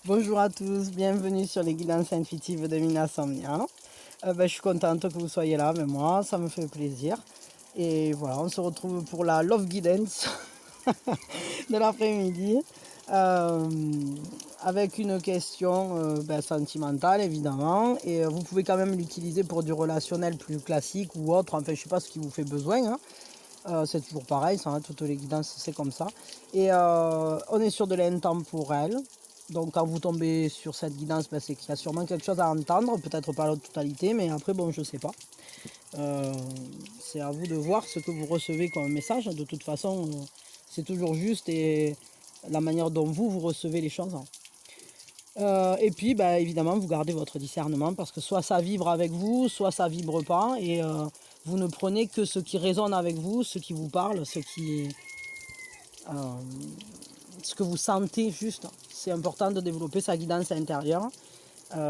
Bonjour à tous, bienvenue sur les guidances intuitives de Mina Somnia. Je suis contente que vous soyez là, mais moi, ça me fait plaisir. Et voilà, on se retrouve pour la Love Guidance de l'après-midi. Avec une question sentimentale, évidemment. Et vous pouvez quand même l'utiliser pour du relationnel plus classique ou autre. Enfin, je ne sais pas ce qui vous fait besoin, hein. C'est toujours pareil, ça, hein, toutes les guidances, c'est comme ça. Et on est sur de l'intemporel. Donc quand vous tombez sur cette guidance, c'est qu'il y a sûrement quelque chose à entendre, peut-être pas la totalité, mais après, bon, je sais pas. C'est à vous de voir ce que vous recevez comme message. De toute façon, c'est toujours juste et la manière dont vous recevez les choses. Et puis, évidemment, vous gardez votre discernement parce que soit ça vibre avec vous, soit ça vibre pas. Et vous ne prenez que ce qui résonne avec vous, ce qui vous parle, ce que vous sentez juste. C'est important de développer sa guidance intérieure.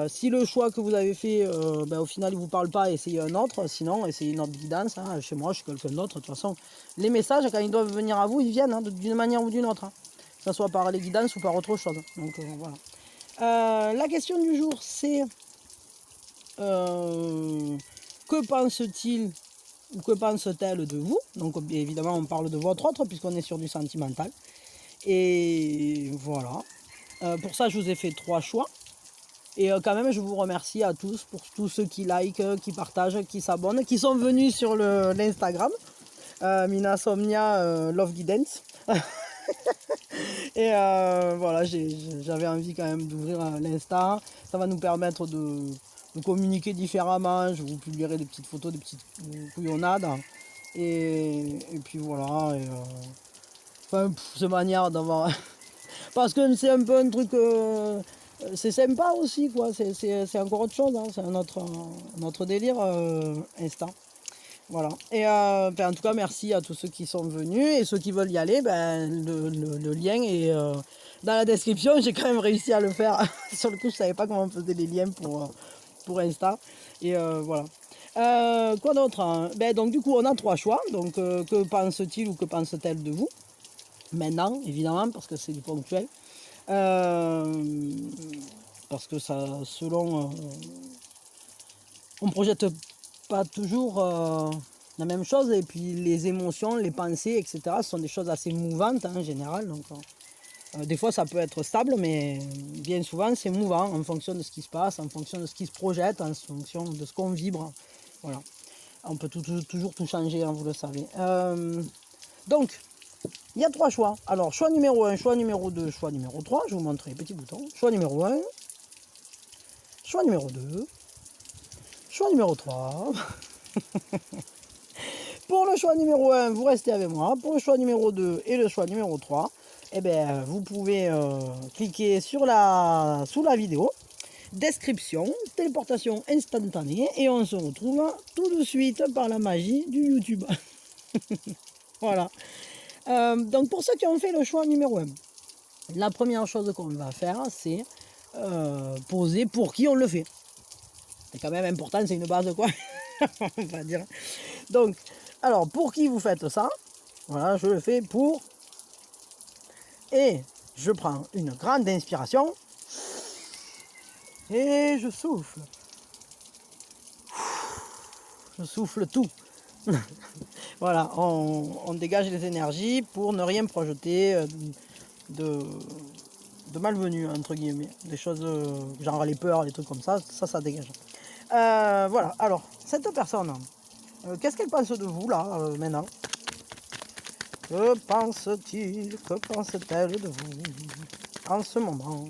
Si le choix que vous avez fait, au final, il ne vous parle pas, essayez un autre. Sinon, essayez une autre guidance. Hein. Chez moi, je suis quelqu'un d'autre. De toute façon, les messages, quand ils doivent venir à vous, ils viennent d'une manière ou d'une autre. Hein. Que ce soit par les guidances ou par autre chose. Donc, voilà. La question du jour, c'est que pense-t-il ou que pense-t-elle de vous? Donc, évidemment, on parle de votre autre puisqu'on est sur du sentimental. Et voilà. Pour ça, je vous ai fait 3 choix. Et quand même, je vous remercie à tous pour tous ceux qui likent, qui partagent, qui s'abonnent, qui sont venus sur l'Instagram. Mina Somnia Love Guidance. Et voilà, j'avais envie quand même d'ouvrir l'Insta. Ça va nous permettre de communiquer différemment. Je vous publierai des petites photos, des petites couillonnades. Et puis voilà. Et, c'est manière d'avoir... Parce que c'est un peu un truc... c'est sympa aussi, quoi. C'est encore autre chose. Hein. C'est un autre délire, Insta. Voilà. Et en tout cas, merci à tous ceux qui sont venus et ceux qui veulent y aller. Le lien est dans la description. J'ai quand même réussi à le faire. Sur le coup, je savais pas comment on faisait les liens pour Insta. Et voilà. Quoi d'autre, hein. Donc du coup, on a 3 choix. Donc que pense-t-il ou que pense-t-elle de vous? Maintenant, évidemment, parce que c'est du ponctuel. Parce que ça, selon... on projette pas toujours la même chose, et puis les émotions, les pensées, etc. ce sont des choses assez mouvantes, hein, en général. Donc, des fois ça peut être stable, mais bien souvent c'est mouvant en fonction de ce qui se passe, en fonction de ce qui se projette, en fonction de ce qu'on vibre. Voilà. On peut toujours tout changer, hein, vous le savez. Donc, il y a 3 choix. Alors, choix numéro 1, choix numéro 2, choix numéro 3. Je vous montre les petits boutons. Choix numéro 1, choix numéro 2, choix numéro 3. Pour le choix numéro 1, vous restez avec moi. Pour le choix numéro 2 et le choix numéro 3, vous pouvez cliquer sous la vidéo. Description, téléportation instantanée. Et on se retrouve tout de suite par la magie du YouTube. Voilà. Donc pour ceux qui ont fait le choix numéro 1, la première chose qu'on va faire, c'est poser pour qui on le fait. C'est quand même important, c'est une base, quoi. On va dire. Donc, alors, pour qui vous faites ça? Voilà, je le fais pour... Et je prends une grande inspiration. Et je souffle. Je souffle tout. Voilà, on dégage les énergies pour ne rien projeter de malvenu, entre guillemets. Des choses genre les peurs, les trucs comme ça, ça dégage. Voilà, alors, cette personne, qu'est-ce qu'elle pense de vous, là, maintenant? Que pense-t-il, que pense-t-elle de vous en ce moment?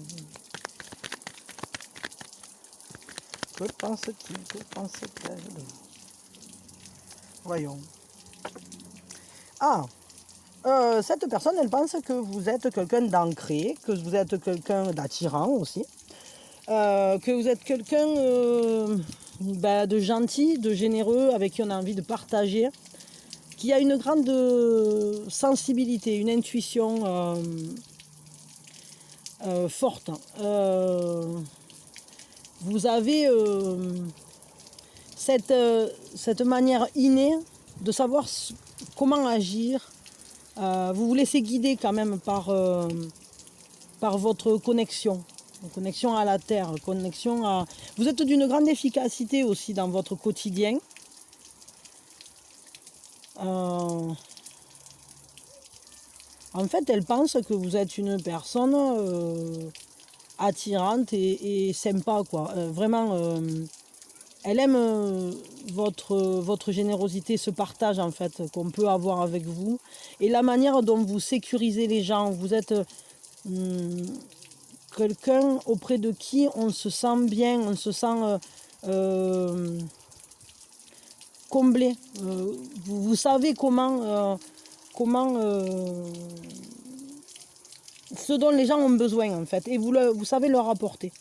Que pense-t-il, que pense-t-elle de vous? Voyons. Ah, cette personne, elle pense que vous êtes quelqu'un d'ancré, que vous êtes quelqu'un d'attirant aussi, que vous êtes quelqu'un de gentil, de généreux, avec qui on a envie de partager, qui a une grande sensibilité, une intuition forte. Vous avez cette manière innée de savoir comment agir. Vous vous laissez guider quand même par votre connexion. connexion à la terre, connexion à... Vous êtes d'une grande efficacité aussi dans votre quotidien. En fait, elle pense que vous êtes une personne attirante et sympa, quoi. Vraiment, elle aime votre générosité, ce partage, en fait, qu'on peut avoir avec vous. Et la manière dont vous sécurisez les gens. Vous êtes quelqu'un auprès de qui on se sent bien, on se sent comblé. Vous savez comment ce dont les gens ont besoin, en fait, et vous savez leur apporter.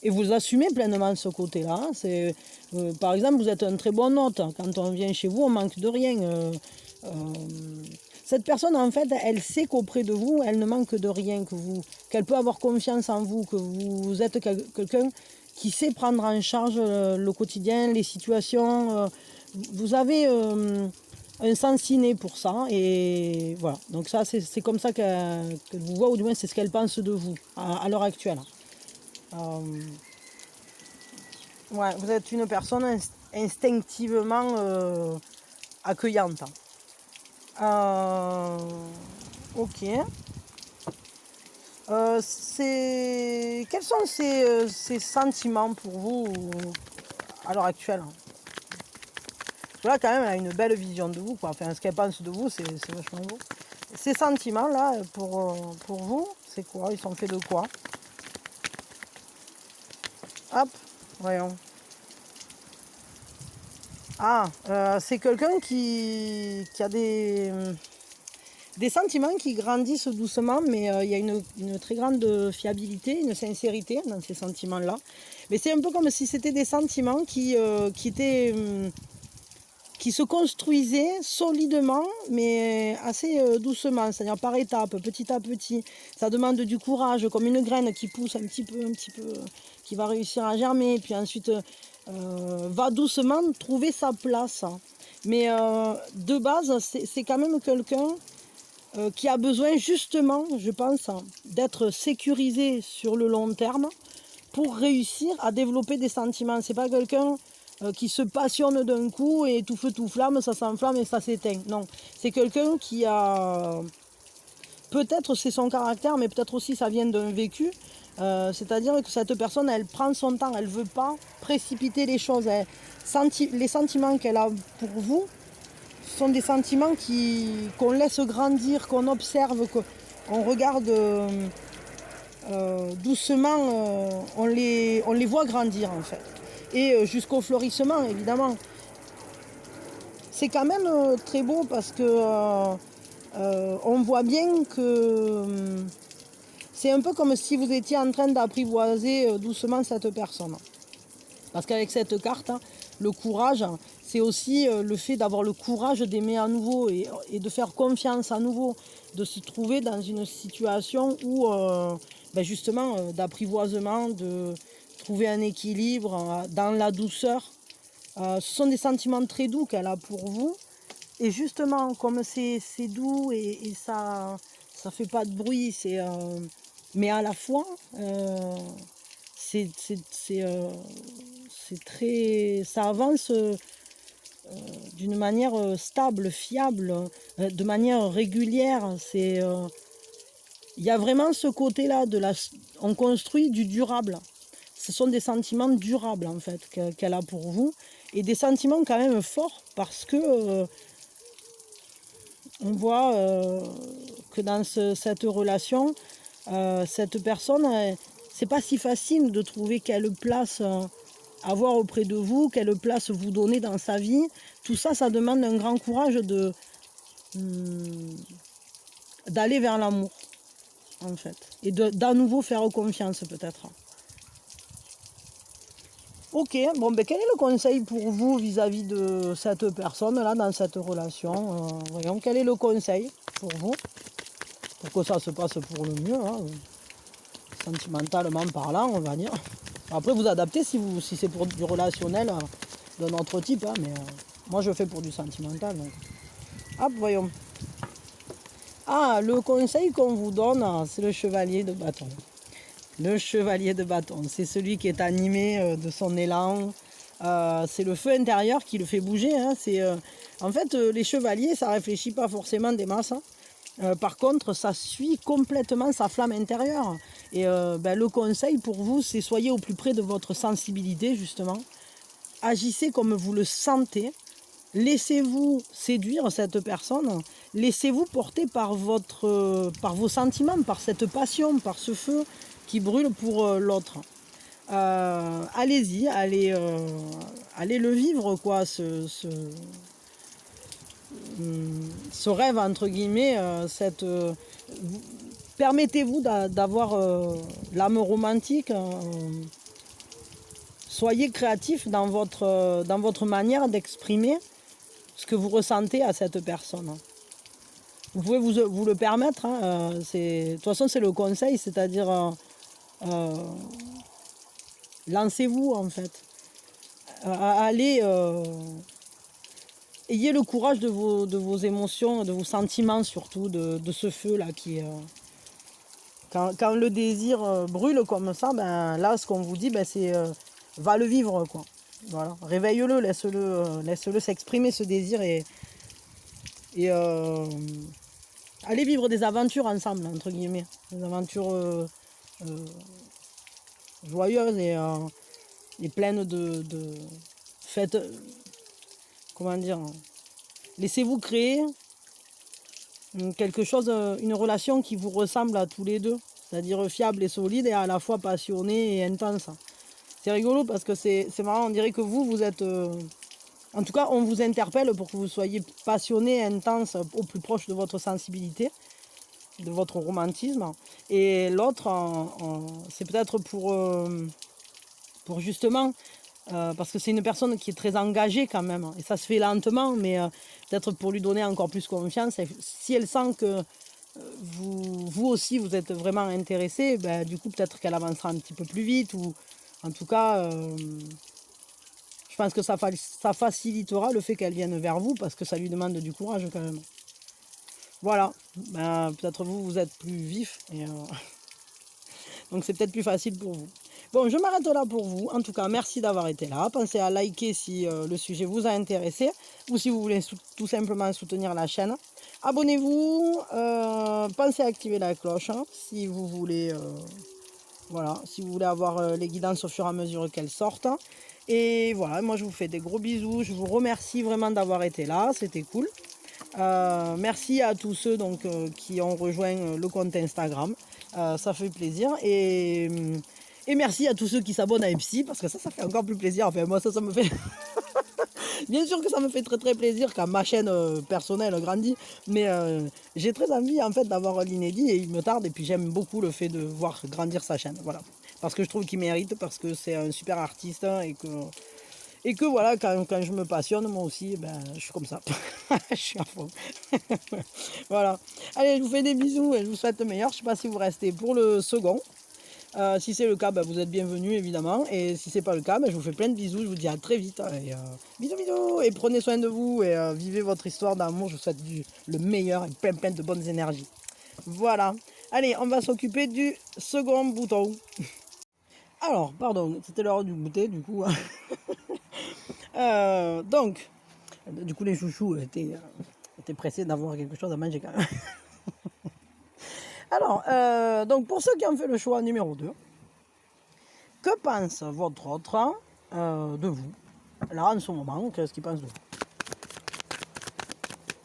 Et vous assumez pleinement ce côté-là. Par exemple, vous êtes un très bon hôte. Quand on vient chez vous, on manque de rien. Cette personne, en fait, elle sait qu'auprès de vous, elle ne manque de rien, qu'elle peut avoir confiance en vous, que vous êtes quelqu'un qui sait prendre en charge le quotidien, les situations. Vous avez un sens inné pour ça, et voilà. Donc ça, c'est comme ça qu'elle vous voit, ou du moins c'est ce qu'elle pense de vous à l'heure actuelle. Ouais, vous êtes une personne instinctivement accueillante. Ok. Quels sont ces sentiments pour vous à l'heure actuelle? Là, quand même, elle a une belle vision de vous, quoi. Enfin, ce qu'elle pense de vous, c'est vachement beau. Ces sentiments-là, pour vous, c'est quoi? Ils sont faits de quoi? Hop, voyons. Ah, c'est quelqu'un qui a des sentiments qui grandissent doucement, mais il y a une très grande fiabilité, une sincérité dans ces sentiments-là. Mais c'est un peu comme si c'était des sentiments qui se construisaient solidement, mais assez doucement, c'est-à-dire par étapes, petit à petit. Ça demande du courage, comme une graine qui pousse un petit peu, qui va réussir à germer, puis ensuite va doucement trouver sa place. Mais de base, c'est quand même quelqu'un qui a besoin justement, je pense, d'être sécurisé sur le long terme pour réussir à développer des sentiments. C'est pas quelqu'un qui se passionne d'un coup et tout feu tout flamme, ça s'enflamme et ça s'éteint. Non, c'est quelqu'un qui a... Peut-être c'est son caractère, mais peut-être aussi ça vient d'un vécu. C'est-à-dire que cette personne, elle prend son temps, elle ne veut pas précipiter les choses. Les sentiments qu'elle a pour vous sont des sentiments qu'on laisse grandir, qu'on observe, qu'on regarde doucement, on les voit grandir en fait. Et jusqu'au fleurissement, évidemment. C'est quand même très beau parce que on voit bien que c'est un peu comme si vous étiez en train d'apprivoiser doucement cette personne. Parce qu'avec cette carte, le courage, c'est aussi le fait d'avoir le courage d'aimer à nouveau et de faire confiance à nouveau, de se trouver dans une situation où, justement, d'apprivoisement, de trouver un équilibre dans la douceur. Ce sont des sentiments très doux qu'elle a pour vous. Et justement, comme c'est doux et ça fait pas de bruit, mais à la fois, c'est très, ça avance d'une manière stable, fiable, de manière régulière. Il y a vraiment ce côté-là on construit du durable. Ce sont des sentiments durables en fait qu'elle a pour vous, et des sentiments quand même forts parce que on voit que dans cette relation, cette personne, c'est pas si facile de trouver quelle place avoir auprès de vous, quelle place vous donner dans sa vie. Tout ça, ça demande un grand courage d'aller vers l'amour, en fait, et d'à nouveau faire confiance peut-être. Ok, bon, ben, quel est le conseil pour vous vis-à-vis de cette personne-là dans cette relation? Voyons, quel est le conseil pour vous? Pour que ça se passe pour le mieux, hein, sentimentalement parlant, on va dire. Après, vous adaptez si c'est pour du relationnel d'un autre type, hein, mais moi je fais pour du sentimental. Donc. Hop, voyons. Ah, le conseil qu'on vous donne, c'est le chevalier de bâton. Le chevalier de bâton, c'est celui qui est animé de son élan. C'est le feu intérieur qui le fait bouger. Hein. En fait, les chevaliers, ça réfléchit pas forcément des masses. Hein. Par contre, ça suit complètement sa flamme intérieure. Et le conseil pour vous, c'est soyez au plus près de votre sensibilité, justement. Agissez comme vous le sentez. Laissez-vous séduire cette personne. Laissez-vous porter par vos sentiments, par cette passion, par ce feu qui brûle pour l'autre. Allez-y, allez le vivre, quoi, ce rêve, entre guillemets, permettez-vous d'avoir l'âme romantique. Soyez créatif dans votre manière d'exprimer ce que vous ressentez à cette personne. Vous pouvez vous le permettre. Hein, de toute façon, c'est le conseil, c'est-à-dire lancez-vous en fait. Allez, ayez le courage de vos émotions, de vos sentiments surtout, de ce feu-là qui est... Quand le désir brûle comme ça, ben, là, ce qu'on vous dit, ben, c'est va le vivre, quoi. Voilà. Réveille-le, laisse-le s'exprimer ce désir et allez vivre des aventures ensemble, entre guillemets. Des aventures joyeuses et pleines de faites. Comment dire? Laissez-vous créer quelque chose, une relation qui vous ressemble à tous les deux. C'est-à-dire fiable et solide et à la fois passionnée et intense. C'est rigolo parce que c'est marrant, on dirait que vous êtes... en tout cas, on vous interpelle pour que vous soyez passionné, intense, au plus proche de votre sensibilité, de votre romantisme. Et l'autre, c'est peut-être pour justement... parce que c'est une personne qui est très engagée quand même. Et ça se fait lentement, mais peut-être pour lui donner encore plus confiance. Si elle sent que vous aussi, vous êtes vraiment intéressé, ben, du coup, peut-être qu'elle avancera un petit peu plus vite. Ou en tout cas... je pense que ça facilitera le fait qu'elle vienne vers vous parce que ça lui demande du courage quand même. Voilà, ben, peut-être vous êtes plus vif et donc c'est peut-être plus facile pour vous. Bon, je m'arrête là pour vous. En tout cas, merci d'avoir été là. Pensez à liker si le sujet vous a intéressé ou si vous voulez tout simplement soutenir la chaîne. Abonnez-vous, pensez à activer la cloche hein, si vous voulez... voilà, si vous voulez avoir les guidances au fur et à mesure qu'elles sortent. Et voilà, moi je vous fais des gros bisous. Je vous remercie vraiment d'avoir été là, c'était cool. Merci à tous ceux donc, qui ont rejoint le compte Instagram. Ça fait plaisir. Et merci à tous ceux qui s'abonnent à Epsi, parce que ça fait encore plus plaisir. Enfin, moi, ça me fait... Bien sûr que ça me fait très très plaisir quand ma chaîne personnelle grandit, mais j'ai très envie en fait d'avoir l'inédit et il me tarde et puis j'aime beaucoup le fait de voir grandir sa chaîne, voilà. Parce que je trouve qu'il mérite, parce que c'est un super artiste hein, et que voilà, quand je me passionne, moi aussi, ben, je suis comme ça. Je suis à fond. Voilà. Allez, je vous fais des bisous et je vous souhaite le meilleur. Je ne sais pas si vous restez pour le second. Si c'est le cas, ben, vous êtes bienvenus évidemment. Et si c'est pas le cas, ben, je vous fais plein de bisous. Je vous dis à très vite. Et, bisous, bisous. Et prenez soin de vous et vivez votre histoire d'amour. Je vous souhaite le meilleur et plein de bonnes énergies. Voilà. Allez, on va s'occuper du second bouton. Alors, pardon, c'était l'heure du goûter du coup. Donc, du coup, les chouchous étaient pressés d'avoir quelque chose à manger quand même. Alors, donc pour ceux qui ont fait le choix numéro 2, que pense votre autre de vous? Là, en ce moment, qu'est-ce qu'il pense de vous?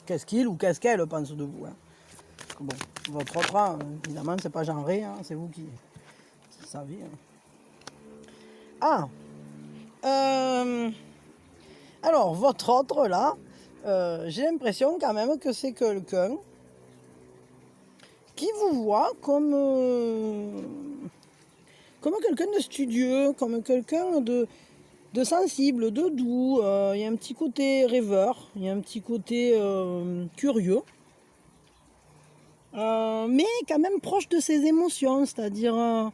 Qu'est-ce qu'il ou qu'est-ce qu'elle pense de vous hein? Bon, votre autre, évidemment, c'est pas genré, hein, c'est vous qui savez. Hein. Alors, votre autre, là, j'ai l'impression quand même que c'est quelqu'un qui vous voit comme quelqu'un de studieux, comme quelqu'un de sensible, de doux. Il y a un petit côté rêveur, il y a un petit côté curieux, mais quand même proche de ses émotions, c'est-à-dire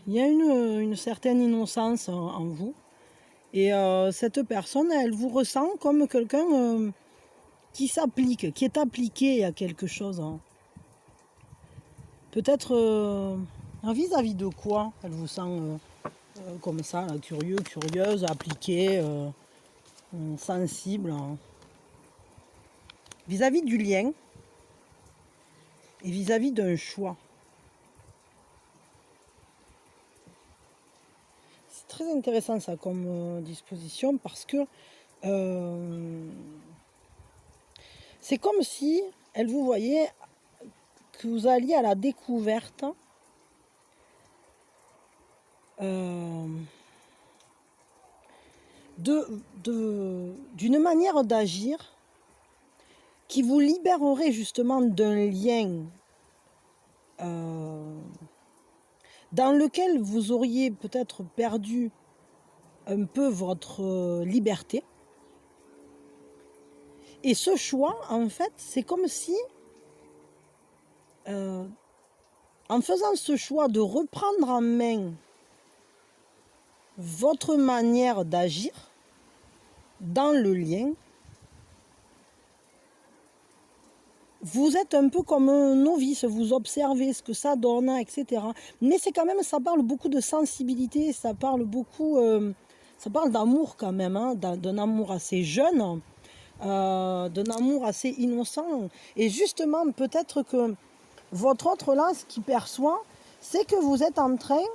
il y a une certaine innocence en vous. Et cette personne, elle vous ressent comme quelqu'un qui s'applique, qui est appliqué à quelque chose. Hein. Peut-être vis-à-vis de quoi elle vous sent comme ça, là, curieux, curieuse, appliquée, sensible. Hein. Vis-à-vis du lien et vis-à-vis d'un choix. C'est très intéressant ça comme disposition parce que c'est comme si elle vous voyait que vous alliez à la découverte d'une manière d'agir qui vous libérerait justement d'un lien dans lequel vous auriez peut-être perdu un peu votre liberté. Et ce choix, en fait, c'est comme si, en faisant ce choix de reprendre en main votre manière d'agir dans le lien, vous êtes un peu comme un novice, vous observez ce que ça donne, etc. Mais c'est quand même, ça parle beaucoup de sensibilité, ça parle beaucoup, ça parle d'amour quand même, hein, d'un amour assez jeune, d'un amour assez innocent. Et justement, peut-être que votre autre là, ce qu'il perçoit, c'est que vous êtes en train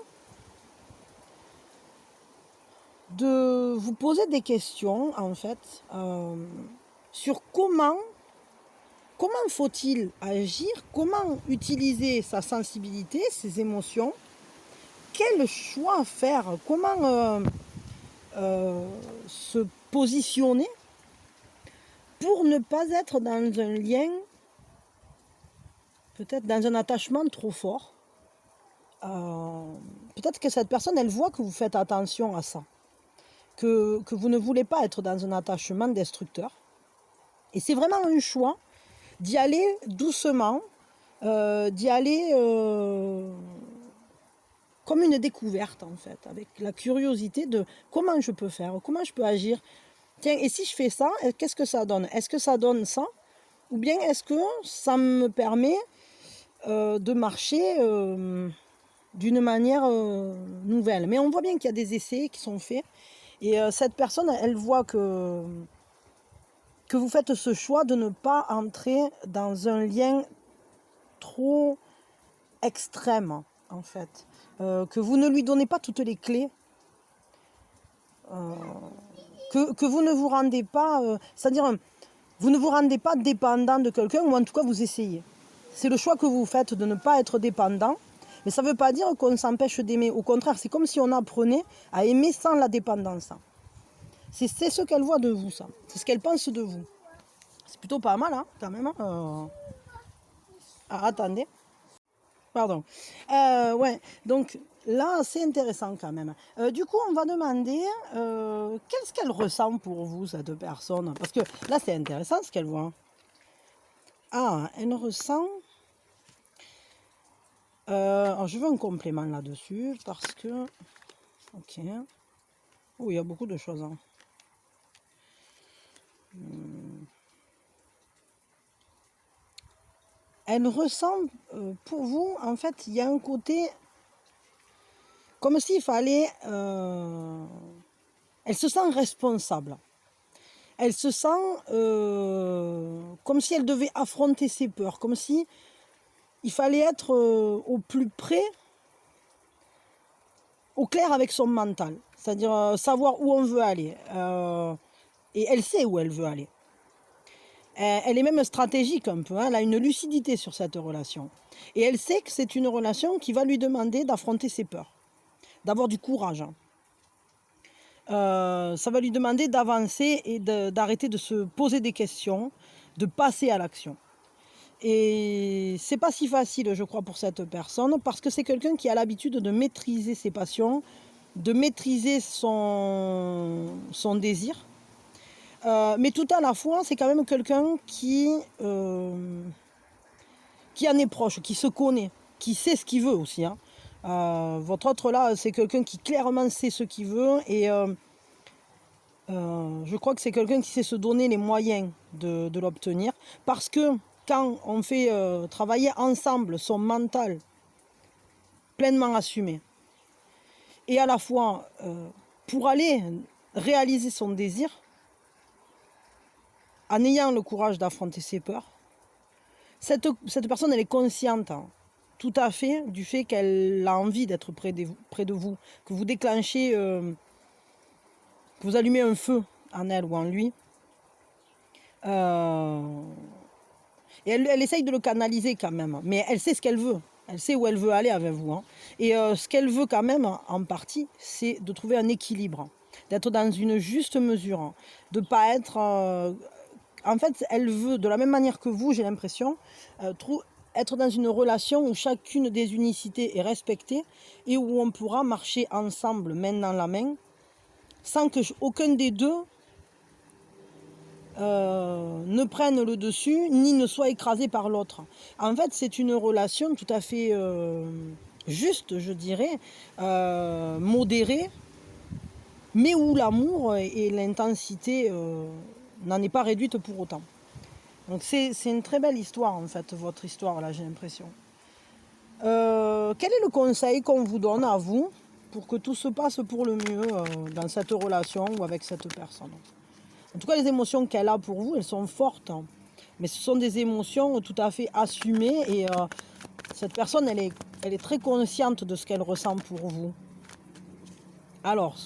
de vous poser des questions, en fait, sur comment faut-il agir, comment utiliser sa sensibilité, ses émotions, quel choix faire, comment se positionner pour ne pas être dans un lien, peut-être dans un attachement trop fort. Peut-être que cette personne, elle voit que vous faites attention à ça, que vous ne voulez pas être dans un attachement destructeur. Et c'est vraiment un choix d'y aller doucement, d'y aller comme une découverte en fait, avec la curiosité de comment je peux faire, comment je peux agir. Tiens, et si je fais ça, qu'est-ce que ça donne? Est-ce que ça donne ça? Ou bien est-ce que ça me permet de marcher d'une manière nouvelle? Mais on voit bien qu'il y a des essais qui sont faits. Et cette personne, elle voit que vous faites ce choix de ne pas entrer dans un lien trop extrême, en fait. Que vous ne lui donnez pas toutes les clés. Que vous ne vous rendez pas... c'est-à-dire, vous ne vous rendez pas dépendant de quelqu'un, ou en tout cas, vous essayez. C'est le choix que vous faites de ne pas être dépendant. Mais ça ne veut pas dire qu'on s'empêche d'aimer. Au contraire, c'est comme si on apprenait à aimer sans la dépendance. C'est ce qu'elle voit de vous, ça. C'est ce qu'elle pense de vous. C'est plutôt pas mal, hein, quand même. Ah, attendez. Pardon. Ouais, donc là, c'est intéressant quand même. Du coup, on va demander qu'est-ce qu'elle ressent pour vous, cette personne? Parce que là, c'est intéressant ce qu'elle voit. Ah, elle ressent... alors, je veux un complément là-dessus parce que... Ok. Oh, il y a beaucoup de choses. Hein. Elle ressent, pour vous, en fait, il y a un côté comme s'il fallait... elle se sent responsable. Elle se sent comme si elle devait affronter ses peurs, comme si il fallait être au plus près, au clair avec son mental, c'est-à-dire savoir où on veut aller. Et elle sait où elle veut aller. Elle est même stratégique un peu, hein, elle a une lucidité sur cette relation. Et elle sait que c'est une relation qui va lui demander d'affronter ses peurs, d'avoir du courage. Ça va lui demander d'avancer et d'arrêter de se poser des questions, de passer à l'action. Et c'est pas si facile, je crois, pour cette personne, parce que c'est quelqu'un qui a l'habitude de maîtriser ses passions, de maîtriser son désir. Mais tout à la fois, c'est quand même quelqu'un qui en est proche, qui se connaît, qui sait ce qu'il veut aussi. Hein. Votre autre là, c'est quelqu'un qui clairement sait ce qu'il veut et Je crois que c'est quelqu'un qui sait se donner les moyens de l'obtenir. Parce que quand on fait travailler ensemble son mental pleinement assumé, et à la fois pour aller réaliser son désir, en ayant le courage d'affronter ses peurs, cette personne, elle est consciente tout à fait du fait qu'elle a envie d'être près de vous, que vous déclenchez, que vous allumez un feu en elle ou en lui. Et elle essaye de le canaliser quand même, mais elle sait ce qu'elle veut. Elle sait où elle veut aller avec vous. Et ce qu'elle veut quand même, en partie, c'est de trouver un équilibre, d'être dans une juste mesure, de ne pas être... en fait, elle veut, de la même manière que vous, j'ai l'impression, être dans une relation où chacune des unicités est respectée et où on pourra marcher ensemble, main dans la main, sans que aucun des deux ne prenne le dessus, ni ne soit écrasé par l'autre. En fait, c'est une relation tout à fait juste, je dirais, modérée, mais où l'amour et l'intensité n'en est pas réduite pour autant. Donc c'est une très belle histoire, en fait, votre histoire, là, j'ai l'impression. Quel est le conseil qu'on vous donne à vous pour que tout se passe pour le mieux dans cette relation ou avec cette personne? En tout cas, les émotions qu'elle a pour vous, elles sont fortes. Mais ce sont des émotions tout à fait assumées. Et cette personne, elle est très consciente de ce qu'elle ressent pour vous. Alors,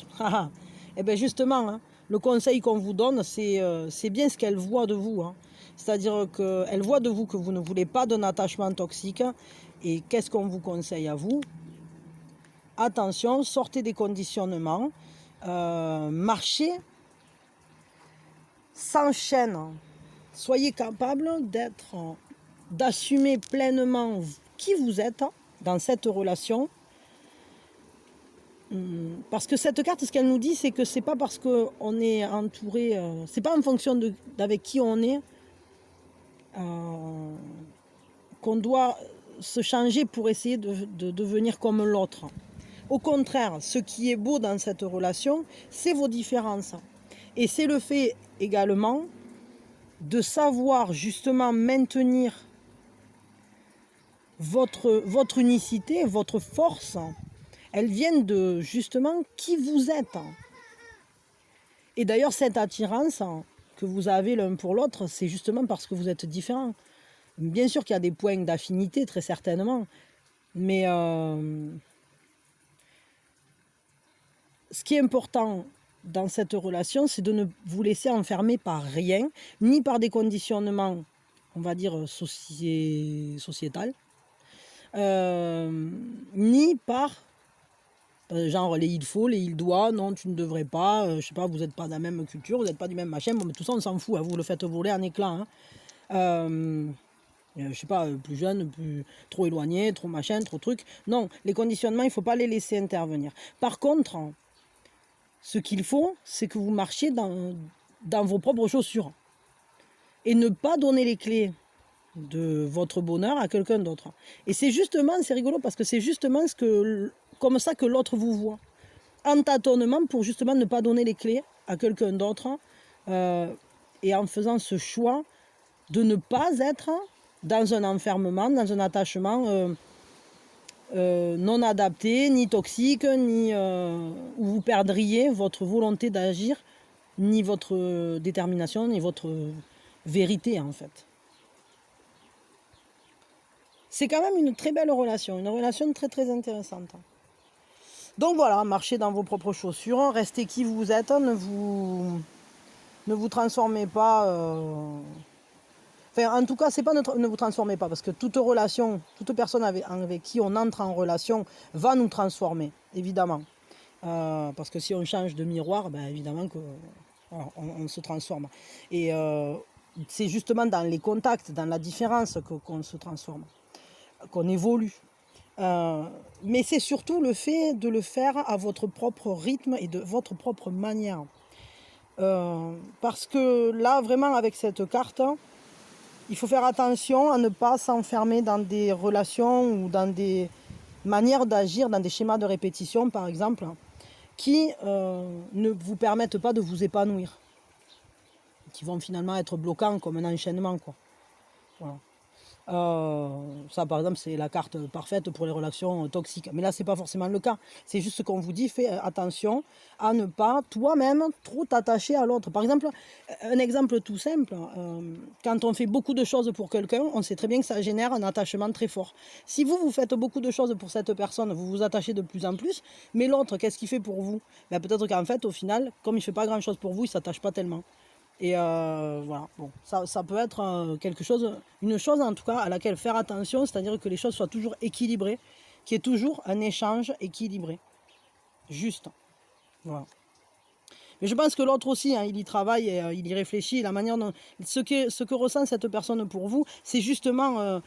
et bien justement, le conseil qu'on vous donne, c'est bien ce qu'elle voit de vous. C'est-à-dire qu'elle voit de vous que vous ne voulez pas d'un attachement toxique. Et qu'est-ce qu'on vous conseille à vous? Attention, sortez des conditionnements. Marchez sans chaîne. Soyez capable d'assumer pleinement qui vous êtes dans cette relation. Parce que cette carte, ce qu'elle nous dit, c'est que c'est pas parce qu'on est entouré, c'est pas en fonction d'avec qui on est qu'on doit se changer pour essayer de devenir comme l'autre. Au contraire, ce qui est beau dans cette relation, c'est vos différences. Et c'est le fait également de savoir justement maintenir votre unicité, votre force. Elles viennent de justement qui vous êtes. Et d'ailleurs, cette attirance que vous avez l'un pour l'autre, c'est justement parce que vous êtes différents. Bien sûr qu'il y a des points d'affinité, très certainement. Mais ce qui est important dans cette relation, c'est de ne vous laisser enfermer par rien, ni par des conditionnements, on va dire, sociétal, ni par, genre, les il faut, les il doit, non, tu ne devrais pas, je sais pas, vous n'êtes pas de la même culture, vous n'êtes pas du même machin, bon, mais tout ça, on s'en fout, vous le faites voler en éclats. Je sais pas, plus jeune, plus trop éloigné, trop machin, trop truc. Non, les conditionnements, il ne faut pas les laisser intervenir. Par contre, ce qu'il faut, c'est que vous marchiez dans vos propres chaussures. Et ne pas donner les clés de votre bonheur à quelqu'un d'autre. Et c'est justement, c'est rigolo, parce que c'est justement comme ça que l'autre vous voit. En tâtonnement pour justement ne pas donner les clés à quelqu'un d'autre. Et en faisant ce choix de ne pas être dans un enfermement, dans un attachement non adapté, ni toxique, ni où vous perdriez votre volonté d'agir, ni votre détermination, ni votre vérité en fait. C'est quand même une très belle relation, une relation très très intéressante. Donc voilà, marchez dans vos propres chaussures, restez qui vous êtes, ne vous transformez pas... Enfin, en tout cas, c'est pas ne vous transformez pas, parce que toute relation, toute personne avec qui on entre en relation va nous transformer, évidemment. Parce que si on change de miroir, ben évidemment qu'on se transforme. Et c'est justement dans les contacts, dans la différence qu'on se transforme, qu'on évolue. Mais c'est surtout le fait de le faire à votre propre rythme et de votre propre manière. Parce que là, vraiment, avec cette carte, il faut faire attention à ne pas s'enfermer dans des relations ou dans des manières d'agir, dans des schémas de répétition, par exemple, qui ne vous permettent pas de vous épanouir, qui vont finalement être bloquants comme un enchaînement, quoi. Voilà. Ça par exemple c'est la carte parfaite pour les relations toxiques, mais là c'est pas forcément le cas, c'est juste qu'on vous dit fais attention à ne pas toi-même trop t'attacher à l'autre. Par exemple, un exemple tout simple, quand on fait beaucoup de choses pour quelqu'un, on sait très bien que ça génère un attachement très fort. Si vous faites beaucoup de choses pour cette personne, vous vous attachez de plus en plus, mais l'autre, qu'est-ce qu'il fait pour vous? Ben, peut-être qu'en fait au final, comme il fait pas grand chose pour vous, il s'attache pas tellement. Et voilà, bon, ça peut être quelque chose, une chose en tout cas à laquelle faire attention, c'est-à-dire que les choses soient toujours équilibrées, qu'il y ait toujours un échange équilibré, juste. Voilà. Mais je pense que l'autre aussi, hein, il y travaille et il y réfléchit. La manière dont, ce que ressent cette personne pour vous, c'est justement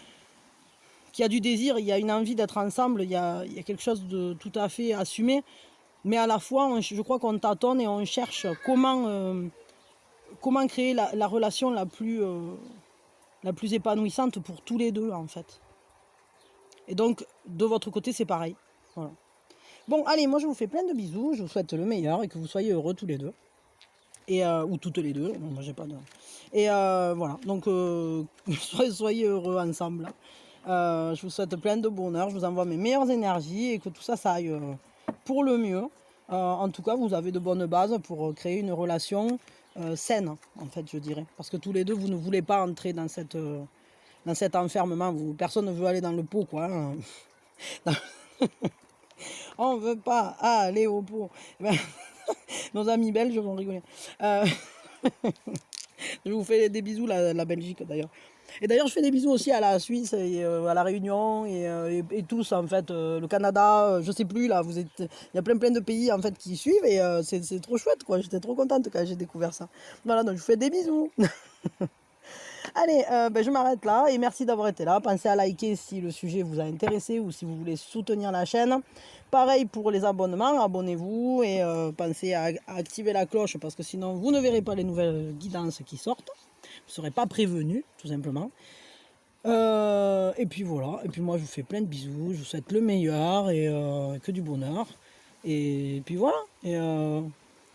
qu'il y a du désir, il y a une envie d'être ensemble, il y a quelque chose de tout à fait assumé, mais à la fois, je crois qu'on tâtonne et on cherche comment créer la relation la plus épanouissante pour tous les deux, en fait. Et donc, de votre côté, c'est pareil. Voilà. Bon, allez, moi, je vous fais plein de bisous. Je vous souhaite le meilleur et que vous soyez heureux tous les deux. Et, ou toutes les deux. Non, moi, j'ai pas de... Et voilà. Donc, soyez heureux ensemble. Je vous souhaite plein de bonheur. Je vous envoie mes meilleures énergies et que tout ça, ça aille pour le mieux. En tout cas, vous avez de bonnes bases pour créer une relation saine, en fait, je dirais. Parce que tous les deux, vous ne voulez pas entrer dans cet enfermement. Personne ne veut aller dans le pot, quoi. Hein. On ne veut pas aller au pot. Ben, nos amis belges vont rigoler. Je vous fais des bisous, la Belgique, d'ailleurs. Et d'ailleurs, je fais des bisous aussi à la Suisse et à la Réunion et tous, en fait, le Canada, je sais plus, là, il y a plein de pays, en fait, qui suivent et c'est trop chouette, quoi. J'étais trop contente quand j'ai découvert ça. Voilà, donc je vous fais des bisous. Allez, je m'arrête là et merci d'avoir été là. Pensez à liker si le sujet vous a intéressé ou si vous voulez soutenir la chaîne. Pareil pour les abonnements, abonnez-vous et pensez à activer la cloche parce que sinon vous ne verrez pas les nouvelles guidances qui sortent. Vous ne serez pas prévenu, tout simplement. Et puis voilà, et puis moi je vous fais plein de bisous, je vous souhaite le meilleur et que du bonheur. Et puis voilà, et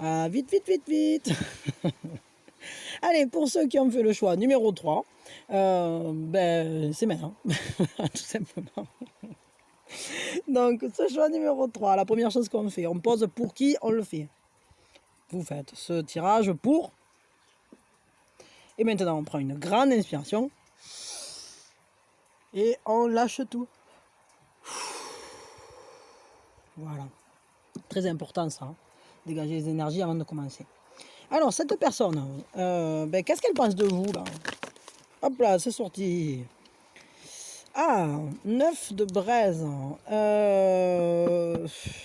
à vite, vite, vite, vite. Allez, pour ceux qui ont fait le choix numéro 3, c'est maintenant, tout simplement. Donc, ce choix numéro 3, la première chose qu'on fait, on pose pour qui on le fait. Vous faites ce tirage pour. Et maintenant, on prend une grande inspiration. Et on lâche tout. Voilà. Très important ça. Hein. Dégager les énergies avant de commencer. Alors, cette personne, qu'est-ce qu'elle pense de vous là? Hop là, c'est sorti. Ah, 9 de braise.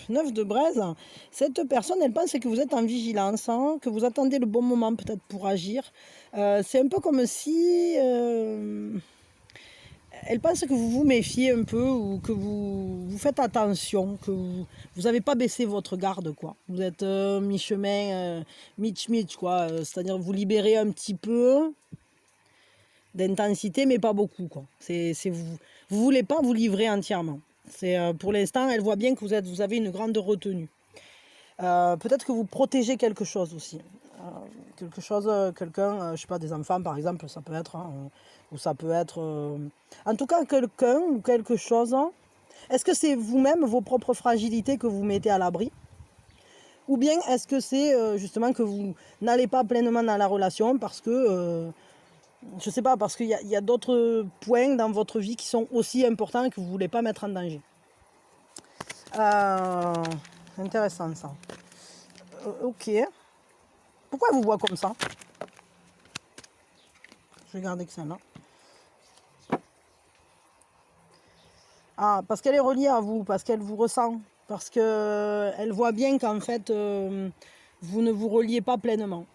9 de braise. Cette personne, elle pense que vous êtes en vigilance, hein, que vous attendez le bon moment peut-être pour agir. C'est un peu comme si... elle pense que vous vous méfiez un peu ou que vous faites attention, que vous n'avez pas baissé votre garde, quoi. Vous êtes mi-chemin, mitch, quoi. C'est-à-dire vous libérez un petit peu d'intensité, mais pas beaucoup, quoi. Vous voulez pas vous livrer entièrement. Pour l'instant, elle voit bien que vous avez une grande retenue. Peut-être que vous protégez quelque chose aussi. Quelqu'un, je sais pas, des enfants par exemple, ça peut être, hein, ou ça peut être, en tout cas quelqu'un ou quelque chose. Hein. Est-ce que c'est vous-même, vos propres fragilités que vous mettez à l'abri? Ou bien est-ce que c'est justement que vous n'allez pas pleinement dans la relation parce que, je sais pas, parce qu'il y a d'autres points dans votre vie qui sont aussi importants et que vous voulez pas mettre en danger. Intéressant ça. Ok. Pourquoi elle vous voit comme ça? Je vais garder que ça là. Ah, parce qu'elle est reliée à vous, parce qu'elle vous ressent, parce qu'elle voit bien qu'en fait, vous ne vous reliez pas pleinement,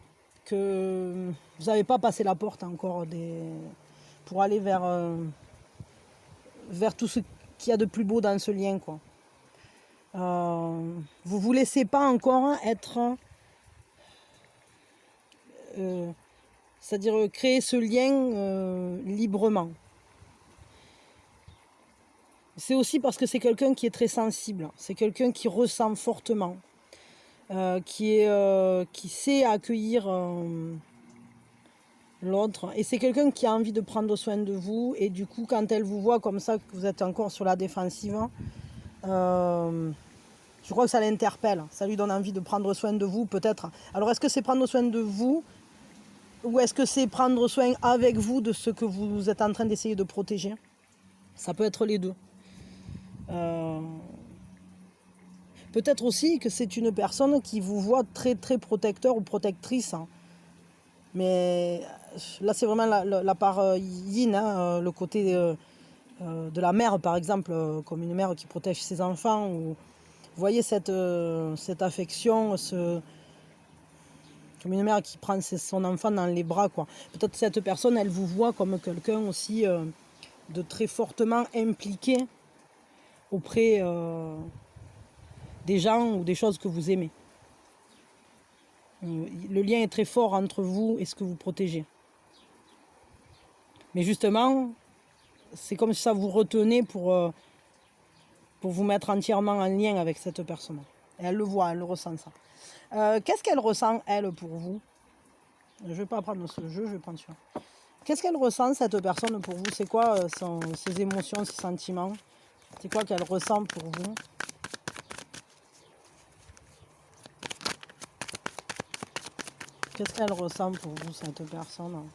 que vous n'avez pas passé la porte encore pour aller vers tout ce qu'il y a de plus beau dans ce lien, quoi. Vous vous laissez pas encore être... c'est-à-dire créer ce lien librement. C'est aussi parce que c'est quelqu'un qui est très sensible, c'est quelqu'un qui ressent fortement. qui sait accueillir l'autre. Et c'est quelqu'un qui a envie de prendre soin de vous. Et du coup, quand elle vous voit comme ça, que vous êtes encore sur la défensive, je crois que ça l'interpelle. Ça lui donne envie de prendre soin de vous, peut-être. Alors, est-ce que c'est prendre soin de vous ou est-ce que c'est prendre soin avec vous de ce que vous êtes en train d'essayer de protéger? Ça peut être les deux. Peut-être aussi que c'est une personne qui vous voit très très protecteur ou protectrice. Hein. Mais là, c'est vraiment la part yin, hein, le côté de la mère, par exemple, comme une mère qui protège ses enfants. Ou, vous voyez cette affection, comme une mère qui prend son enfant dans les bras, quoi. Peut-être cette personne, elle vous voit comme quelqu'un aussi de très fortement impliqué auprès des gens ou des choses que vous aimez. Le lien est très fort entre vous et ce que vous protégez. Mais justement, c'est comme si ça vous retenait pour vous mettre entièrement en lien avec cette personne. Et elle le voit, elle le ressent ça. Qu'est-ce qu'elle ressent, elle, pour vous? Je ne vais pas prendre ce jeu, je vais prendre celui-là. Qu'est-ce qu'elle ressent, cette personne, pour vous? C'est quoi ses émotions, ses sentiments? C'est quoi qu'elle ressent pour vous? Qu'est-ce qu'elle ressent pour vous, cette personne?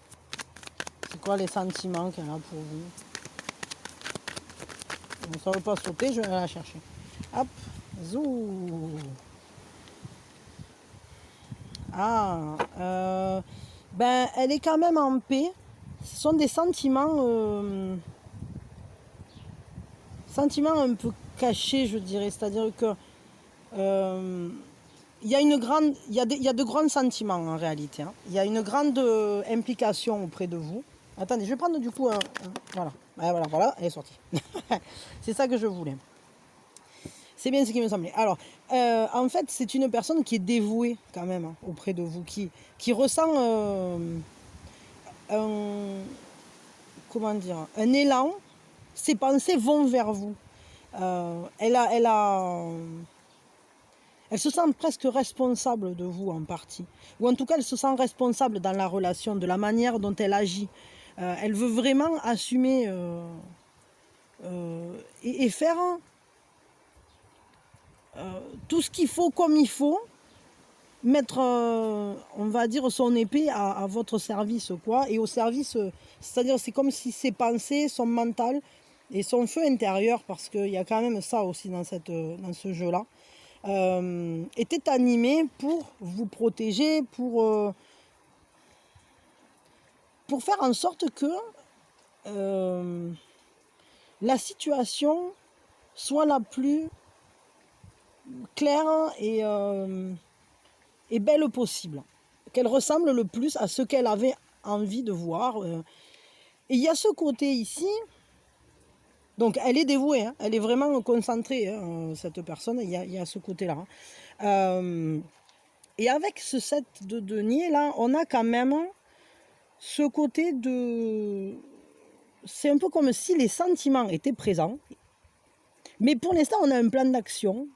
C'est quoi les sentiments qu'elle a pour vous? Donc, ça ne veut pas sauter, je vais la chercher. Hop, zou. Ah, ben, elle est quand même en paix. Ce sont des sentiments un peu cachés, je dirais. C'est-à-dire que il y a de grands sentiments en réalité. Hein. Il y a une grande implication auprès de vous. Attendez, je vais prendre du coup voilà. Voilà, elle est sortie. C'est ça que je voulais. C'est bien ce qui me semblait. Alors, en fait, c'est une personne qui est dévouée quand même hein, auprès de vous, qui ressent un élan. Ses pensées vont vers vous. Elle se sent presque responsable de vous en partie. Ou en tout cas, elle se sent responsable dans la relation, de la manière dont elle agit. Elle veut vraiment assumer et faire tout ce qu'il faut comme il faut, mettre, on va dire, son épée à votre service, quoi, et au service, c'est-à-dire c'est comme si ses pensées, son mental et son feu intérieur, parce qu'il y a quand même ça aussi dans ce jeu-là, était animé pour vous protéger, pour faire en sorte que la situation soit la plus claire et belle possible, qu'elle ressemble le plus à ce qu'elle avait envie de voir. Et il y a ce côté ici, donc elle est dévouée, hein, elle est vraiment concentrée, hein, cette personne, il y a ce côté-là. Et avec ce 7 de denier là, on a quand même ce côté de... C'est un peu comme si les sentiments étaient présents, mais pour l'instant on a un plan d'action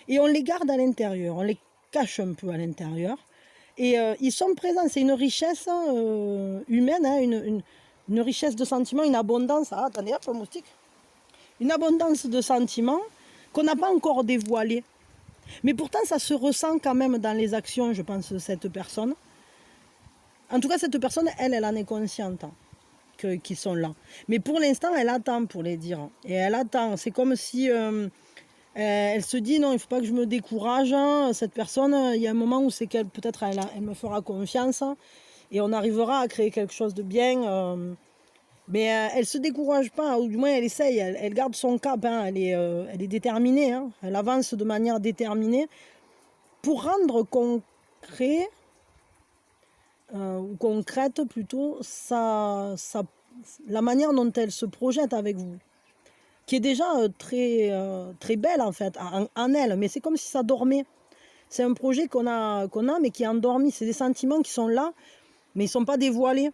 et on les garde à l'intérieur, on les cache un peu à l'intérieur. Et ils sont présents, c'est une richesse humaine, hein, une richesse de sentiments, une abondance. Ah, attendez, hop, le moustique. Une abondance de sentiments qu'on n'a pas encore dévoilés. Mais pourtant, ça se ressent quand même dans les actions, je pense, de cette personne. En tout cas, cette personne, elle en est consciente hein, qu'ils sont là. Mais pour l'instant, elle attend pour les dire. Et elle attend. C'est comme si... elle se dit non, il ne faut pas que je me décourage. Hein. Cette personne, il y a un moment où c'est qu'elle peut-être elle me fera confiance et on arrivera à créer quelque chose de bien. Mais elle ne se décourage pas, ou du moins elle essaye, elle garde son cap, hein. Elle est déterminée, hein. Elle avance de manière déterminée pour rendre concret ou concrète plutôt la manière dont elle se projette avec vous. Qui est déjà très belle en fait, en elle, mais c'est comme si ça dormait. C'est un projet qu'on a, mais qui est endormi. C'est des sentiments qui sont là, mais ils ne sont pas dévoilés.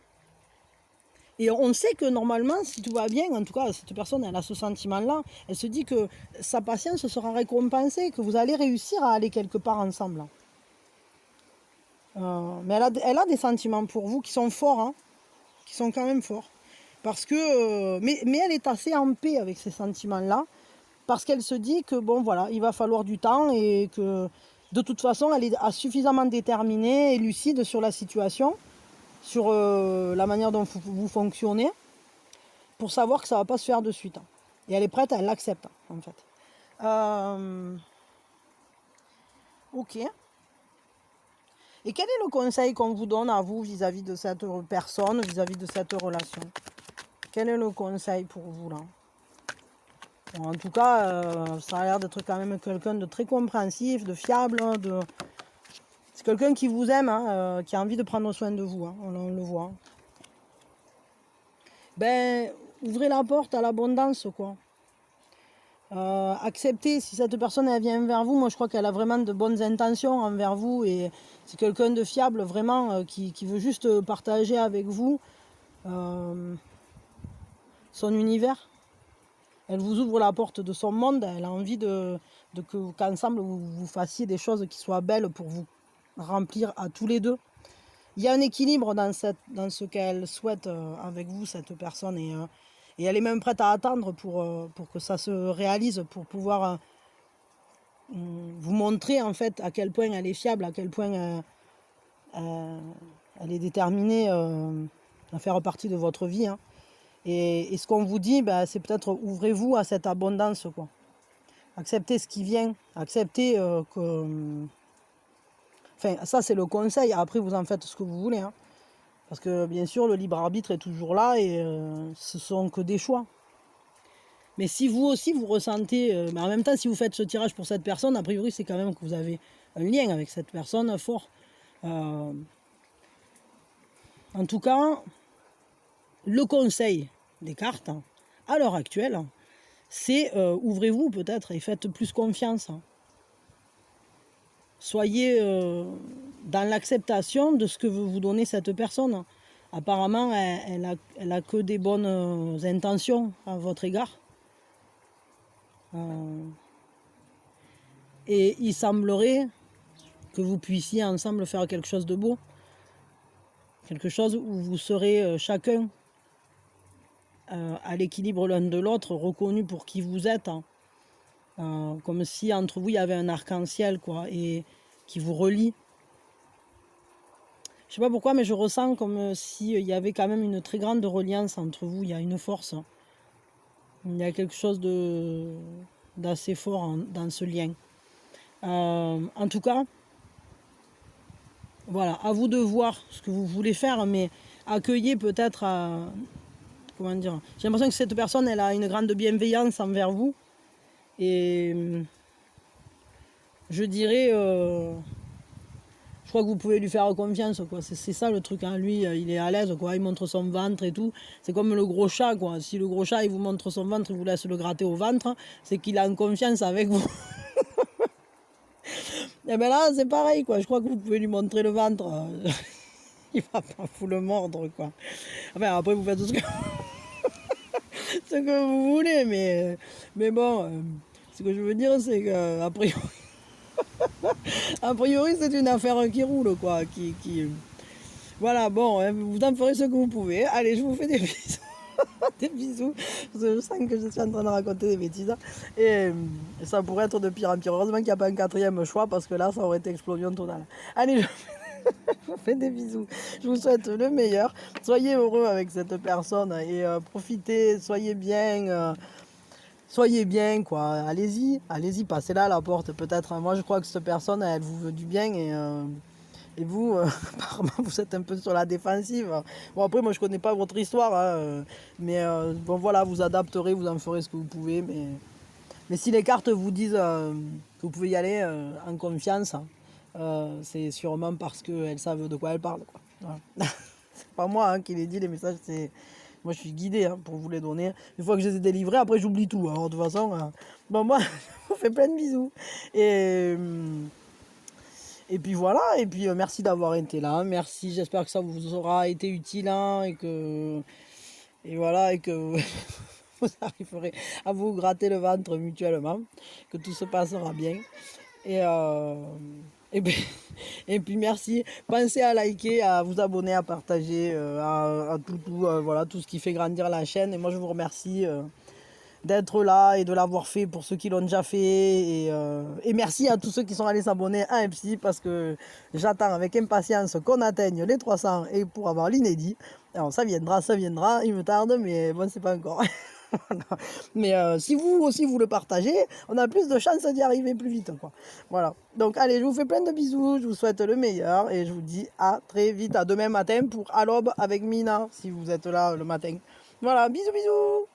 Et on sait que normalement, si tout va bien, en tout cas, cette personne, elle a ce sentiment-là, elle se dit que sa patience sera récompensée, que vous allez réussir à aller quelque part ensemble. Mais elle a des sentiments pour vous qui sont forts, hein, qui sont quand même forts. Parce que, mais elle est assez en paix avec ces sentiments-là, parce qu'elle se dit que bon voilà, il va falloir du temps et que de toute façon, elle est suffisamment déterminée et lucide sur la situation, sur la manière dont vous fonctionnez, pour savoir que ça ne va pas se faire de suite. Et elle est prête, elle l'accepte en fait. Ok. Et quel est le conseil qu'on vous donne à vous vis-à-vis de cette personne, vis-à-vis de cette relation? Quel est le conseil pour vous là? Bon, en tout cas, ça a l'air d'être quand même quelqu'un de très compréhensif, de fiable. C'est quelqu'un qui vous aime, hein, qui a envie de prendre soin de vous. Hein, on le voit. Ben, ouvrez la porte à l'abondance, quoi. Acceptez, si cette personne elle vient vers vous, moi je crois qu'elle a vraiment de bonnes intentions envers vous et c'est quelqu'un de fiable vraiment qui veut juste partager avec vous son univers. Elle vous ouvre la porte de son monde, elle a envie qu'ensemble vous fassiez des choses qui soient belles pour vous remplir à tous les deux. Il y a un équilibre dans ce qu'elle souhaite avec vous, cette personne, et elle est même prête à attendre pour que ça se réalise, pour pouvoir vous montrer en fait à quel point elle est fiable, à quel point elle est déterminée à faire partie de votre vie. Hein. Et ce qu'on vous dit, c'est peut-être ouvrez-vous à cette abondance, quoi. Acceptez ce qui vient, acceptez que... Enfin, ça c'est le conseil, après vous en faites ce que vous voulez. Hein. Parce que bien sûr, le libre arbitre est toujours là et ce sont que des choix. Mais si vous aussi vous ressentez... mais en même temps, si vous faites ce tirage pour cette personne, a priori c'est quand même que vous avez un lien avec cette personne fort. En tout cas, le conseil des cartes, à l'heure actuelle, c'est ouvrez-vous peut-être et faites plus confiance. Soyez dans l'acceptation de ce que veut vous donner cette personne. Apparemment, elle a que des bonnes intentions à votre égard. Et il semblerait que vous puissiez ensemble faire quelque chose de beau. Quelque chose où vous serez chacun à l'équilibre l'un de l'autre, reconnu pour qui vous êtes. Hein. Comme si entre vous il y avait un arc-en-ciel, quoi, et qui vous relie. Je sais pas pourquoi, mais je ressens comme s'il y avait quand même une très grande reliance entre vous. Il y a une force. Il y a quelque chose d'assez fort dans ce lien. En tout cas, voilà, à vous de voir ce que vous voulez faire, mais accueillez peut-être comment dire, j'ai l'impression que cette personne, elle a une grande bienveillance envers vous. Et je dirais, je crois que vous pouvez lui faire confiance, quoi. C'est ça le truc, hein. Lui, il est à l'aise, quoi. Il montre son ventre et tout. C'est comme le gros chat, quoi. Si le gros chat, il vous montre son ventre, il vous laisse le gratter au ventre, c'est qu'il a une confiance avec vous. Et bien là, c'est pareil, quoi. Je crois que vous pouvez lui montrer le ventre. Il va pas vous le mordre, quoi. Enfin, après, vous faites ce que vous voulez, mais bon, ce que je veux dire, c'est que a priori, c'est une affaire qui roule, quoi. Voilà, bon, vous en ferez ce que vous pouvez. Allez, je vous fais des bisous. Des bisous. Je sens que je suis en train de raconter des bêtises. Et ça pourrait être de pire en pire. Heureusement qu'il n'y a pas un quatrième choix, parce que là, ça aurait été explosion totale. Allez, je vous fais des bisous. Je vous souhaite le meilleur. Soyez heureux avec cette personne et profitez, soyez bien. Soyez bien, quoi. Allez-y, passez-la à la porte, peut-être. Moi, je crois que cette personne, elle vous veut du bien et vous, apparemment, vous êtes un peu sur la défensive. Bon, après, moi, je connais pas votre histoire, hein, mais bon, voilà, vous adapterez, vous en ferez ce que vous pouvez. Mais si les cartes vous disent que vous pouvez y aller en confiance, c'est sûrement parce qu'elles savent de quoi elles parlent, quoi. Voilà. C'est pas moi qui les dit, les messages, c'est... Moi, je suis guidée pour vous les donner. Une fois que je les ai délivrés, après, j'oublie tout. Alors, de toute façon, bon, moi, je vous fais plein de bisous. Et puis voilà, et puis merci d'avoir été là. Merci, j'espère que ça vous aura été utile hein, et que et voilà, et que vous arriverez à vous gratter le ventre mutuellement, que tout se passera bien. Et, et, ben, et puis merci. Pensez à liker, à vous abonner, à partager, à voilà, tout ce qui fait grandir la chaîne. Et moi je vous remercie d'être là et de l'avoir fait pour ceux qui l'ont déjà fait. Et merci à tous ceux qui sont allés s'abonner à MC parce que j'attends avec impatience qu'on atteigne les 300 et pour avoir l'inédit. Alors ça viendra, il me tarde, mais bon, c'est pas encore. Voilà. Mais si vous aussi vous le partagez, on a plus de chances d'y arriver plus vite, quoi. Voilà. Donc allez, je vous fais plein de bisous, je vous souhaite le meilleur et je vous dis à très vite, à demain matin pour à l'aube avec Mina, si vous êtes là le matin. Voilà, bisous bisous.